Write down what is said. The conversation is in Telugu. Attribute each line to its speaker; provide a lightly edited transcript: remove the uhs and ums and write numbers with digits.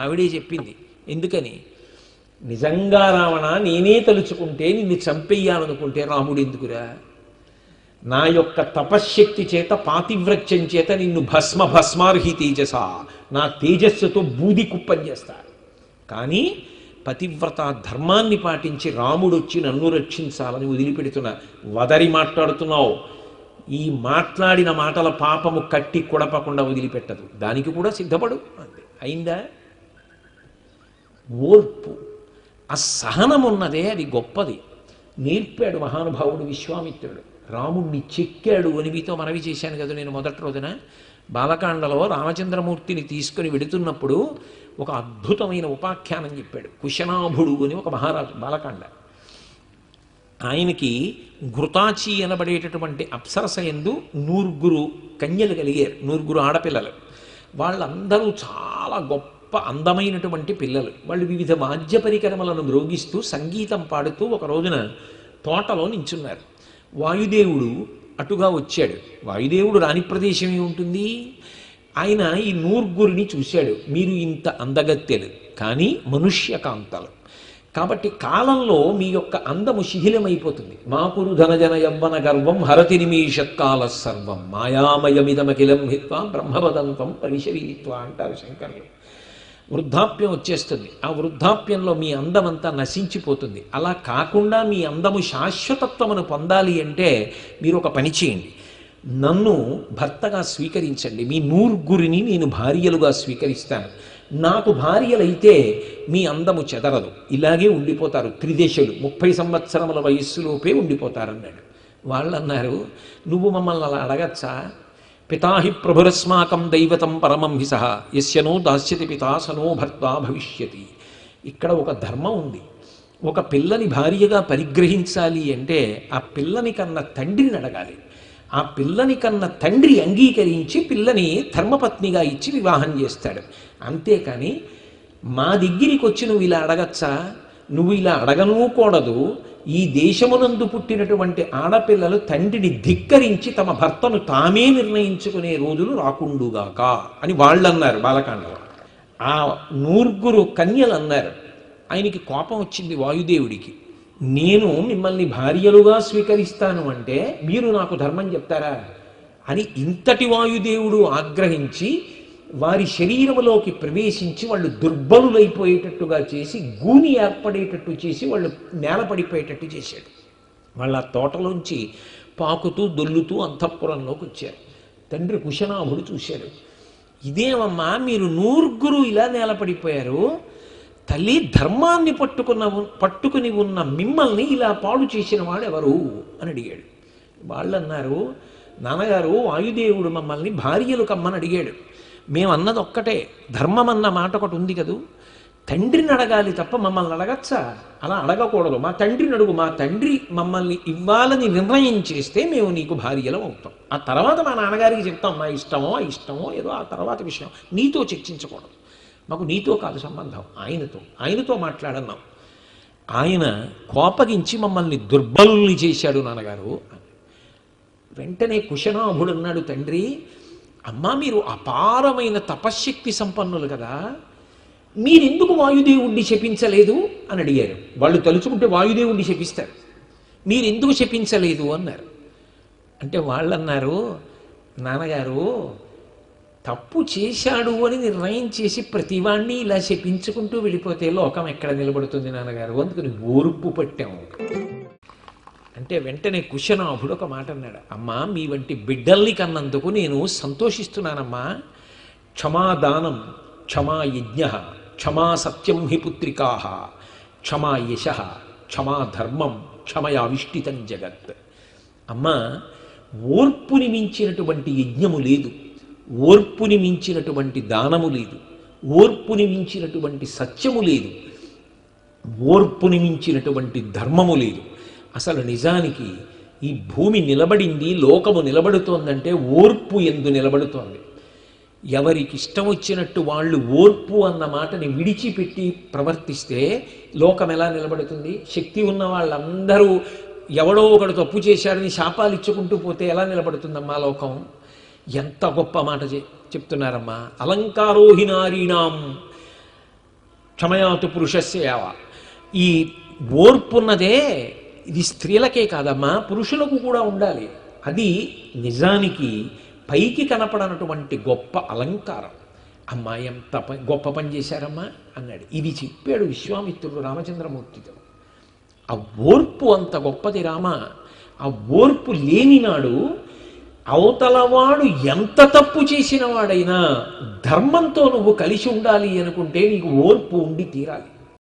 Speaker 1: ఆవిడే చెప్పింది. ఎందుకని? నిజంగా రావణ నేనే తలుచుకుంటే నిన్ను చంపెయ్యాలనుకుంటే రాముడు ఎందుకురా? నా యొక్క తపశ్శక్తి చేత పాతివ్రత్యం చేత నిన్ను భస్మార్హి తేజస, నా తేజస్సుతో బూది కుప్పం చేస్తా. కానీ పతివ్రత ధర్మాన్ని పాటించి రాముడు వచ్చి నన్ను రక్షించాలని వదిలిపెడుతున్నా. వదరి మాట్లాడుతున్నావు, ఈ మాట్లాడిన మాటల పాపము కట్టి కొడపకుండా వదిలిపెట్టదు. దానికి కూడా సిద్ధపడు అంతే. అయిందా? ఓర్పు, ఆ సహనం ఉన్నదే అది గొప్పది. నేర్పాడు మహానుభావుడు విశ్వామిత్రుడు. రాముణ్ణి చెక్కాడు అని మీతో మనవి చేశాను కదా నేను మొదటి రోజున. బాలకాండలో రామచంద్రమూర్తిని తీసుకుని వెడుతున్నప్పుడు ఒక అద్భుతమైన ఉపాఖ్యానం చెప్పాడు. కుశనాభుడు అని ఒక మహారాజు, బాలకాండ. ఆయనకి ఘృతాచి అనబడేటటువంటి అప్సరస యందు 100 కన్యలు కలిగారు, 100 ఆడపిల్లలు. వాళ్ళందరూ చాలా గొప్ప అందమైనటువంటి పిల్లలు. వాళ్ళు వివిధ వాద్య పరికరములను మ్రోగిస్తూ సంగీతం పాడుతూ ఒక రోజున తోటలో నించున్నారు. వాయుదేవుడు అటుగా వచ్చాడు. వాయుదేవుడు రాని ప్రదేశం ఏముంటుంది? ఆయన ఈ 100 చూశాడు. మీరు ఇంత అందగత్తెలు, కానీ మనుష్యకాంతలు కాబట్టి కాలంలో మీ యొక్క అందము శిథిలమైపోతుంది. మాకురు ధనజన యవ్వన గర్వం హరతి నిమీషత్కాల సర్వం మాయామయమిదమఖిలం హిత్వా బ్రహ్మవదంతం పరిశరీత్వా అంటారు శంకరులు. వృద్ధాప్యం వచ్చేస్తుంది. ఆ వృద్ధాప్యంలో మీ అందమంతా నశించిపోతుంది. అలా కాకుండా మీ అందము శాశ్వతత్వమును పొందాలి అంటే మీరు ఒక పని చేయండి. నన్ను భర్తగా స్వీకరించండి. మీ 100 నేను భార్యలుగా స్వీకరిస్తాను. నాకు భార్యలైతే మీ అందము చెదరదు, ఇలాగే ఉండిపోతారు. త్రిదేశులు 30 సంవత్సరముల వయస్సులోపే ఉండిపోతారన్నాడు. వాళ్ళు అన్నారు, నువ్వు మమ్మల్ని అలా అడగచ్చా? పితాహి ప్రభురస్మాకం దైవతం పరమం హిస యస్యనో దాస్యతి పితా సనో భర్త భవిష్యతి. ఇక్కడ ఒక ధర్మం ఉంది. ఒక పిల్లని భార్యగా పరిగ్రహించాలి అంటే ఆ పిల్లని కన్న తండ్రిని అడగాలి. ఆ పిల్లని కన్న తండ్రి అంగీకరించి పిల్లని ధర్మపత్నిగా ఇచ్చి వివాహం చేస్తాడు. అంతేకాని మా దగ్గరికి వచ్చి నువ్వు ఇలా అడగచ్చా? నువ్వు ఇలా అడగనూకూడదు. ఈ దేశమునందు పుట్టినటువంటి ఆడపిల్లలు తండ్రిని ధిక్కరించి తమ భర్తను తామే నిర్ణయించుకునే రోజులు రాకుండుగాక అని వాళ్ళు అన్నారు బాలకాండలో. ఆ 100 కన్యలు అన్నారు. ఆయనకి కోపం వచ్చింది వాయుదేవుడికి. నేను మిమ్మల్ని భార్యలుగా స్వీకరిస్తాను అంటే మీరు నాకు ధర్మం చెప్తారా అని ఇంతటి వాయుదేవుడు ఆగ్రహించి వారి శరీరములోకి ప్రవేశించి వాళ్ళు దుర్బలులైపోయేటట్టుగా చేసి గూని ఏర్పడేటట్టు చేసి వాళ్ళు నేలపడిపోయేటట్టు చేశాడు. వాళ్ళ తోటలోంచి పాకుతూ దొల్లుతూ అంతఃపురంలోకి వచ్చారు. తండ్రి కుశనాభుడు చూశాడు. ఇదేమమ్మా మీరు 100 ఇలా నేలపడిపోయారు, తల్లి ధర్మాన్ని పట్టుకుని ఉన్న మిమ్మల్ని ఇలా పాడు చేసిన వాడు ఎవరు అని అడిగాడు. వాళ్ళు అన్నారు, నాన్నగారు వాయుదేవుడు మమ్మల్ని భార్యలు కమ్మని అడిగాడు. మేమన్నది ఒక్కటే, ధర్మం అన్న మాట ఒకటి ఉంది కదూ, తండ్రిని అడగాలి తప్ప మమ్మల్ని అడగచ్చా? అలా అడగకూడదు. మా తండ్రిని అడుగు. మా తండ్రి మమ్మల్ని ఇవ్వాలని నిర్ణయం చేస్తే మేము నీకు భార్యలం అవుతాం. ఆ తర్వాత మా నాన్నగారికి చెప్తాం మా ఇష్టమో ఇష్టమో ఏదో ఆ తర్వాత విషయం. నీతో చర్చించకూడదు. మాకు నీతో కాదు సంబంధం, ఆయనతో మాట్లాడన్నాం. ఆయన కోపగించి మమ్మల్ని దుర్బలుల్ని చేశాడు నాన్నగారు. వెంటనే కుశనాభుడు అన్నాడు, తండ్రి అమ్మా మీరు అపారమైన తపశ్శక్తి సంపన్నులు కదా, మీరెందుకు వాయుదేవుణ్ణి శపించలేదు అని అడిగారు. వాళ్ళు తలుచుకుంటే వాయుదేవుణ్ణి శపిస్తారు, మీరెందుకు శపించలేదు అన్నారు. అంటే వాళ్ళు అన్నారు, నాన్నగారు తప్పు చేశాడు అని నిర్ణయం చేసి ప్రతివాణ్ణి ఇలా శపించుకుంటూ వెళ్ళిపోతే లోకం ఎక్కడ నిలబడుతుంది నాన్నగారు, అందుకని ఓర్పు పట్టాము. అంటే వెంటనే కుశనాభుడు ఒక మాట అన్నాడు, అమ్మా మీ వంటి బిడ్డల్ని కన్నందుకు నేను సంతోషిస్తున్నానమ్మా. క్షమాదానం క్షమా యజ్ఞ క్షమా సత్యం హి పుత్రికా క్షమా యశ క్షమా ధర్మం క్షమయావిష్టితం జగత్. అమ్మా ఓర్పుని మించినటువంటి యజ్ఞము లేదు, ఓర్పుని మించినటువంటి దానము లేదు, ఓర్పుని మించినటువంటి సత్యము లేదు, ఓర్పుని మించినటువంటి ధర్మము లేదు. అసలు నిజానికి ఈ భూమి నిలబడింది, లోకము నిలబడుతోందంటే ఓర్పు ఎందు నిలబడుతోంది. ఎవరికి ఇష్టం వచ్చినట్టు వాళ్ళు ఓర్పు అన్న మాటని విడిచిపెట్టి ప్రవర్తిస్తే లోకం ఎలా నిలబడుతుంది? శక్తి ఉన్న వాళ్ళందరూ ఎవడో ఒకడు తప్పు చేశాడని శాపాలు ఇచ్చుకుంటూ పోతే ఎలా నిలబడుతుందమ్మా లోకం? ఎంత గొప్ప మాట చెప్తున్నారమ్మా. అలంకారోహి నారీణాం క్షమయాతు పురుషస్య యావ. ఈ ఓర్పున్నదే ఇది స్త్రీలకే కాదమ్మా, పురుషులకు కూడా ఉండాలి. అది నిజానికి పైకి కనపడనటువంటి గొప్ప అలంకారం. అమ్మా ఎంత గొప్ప పని చేశారమ్మా అన్నాడు. ఇది చెప్పాడు విశ్వామిత్రుడు రామచంద్రమూర్తితో. ఆ ఓర్పు అంత గొప్పది రామ. ఆ ఓర్పు లేనినాడు అవతలవాడు ఎంత తప్పు చేసిన వాడైనా ధర్మంతో నువ్వు కలిసి ఉండాలి అనుకుంటే నీకు ఓర్పు ఉండి తీరాలి.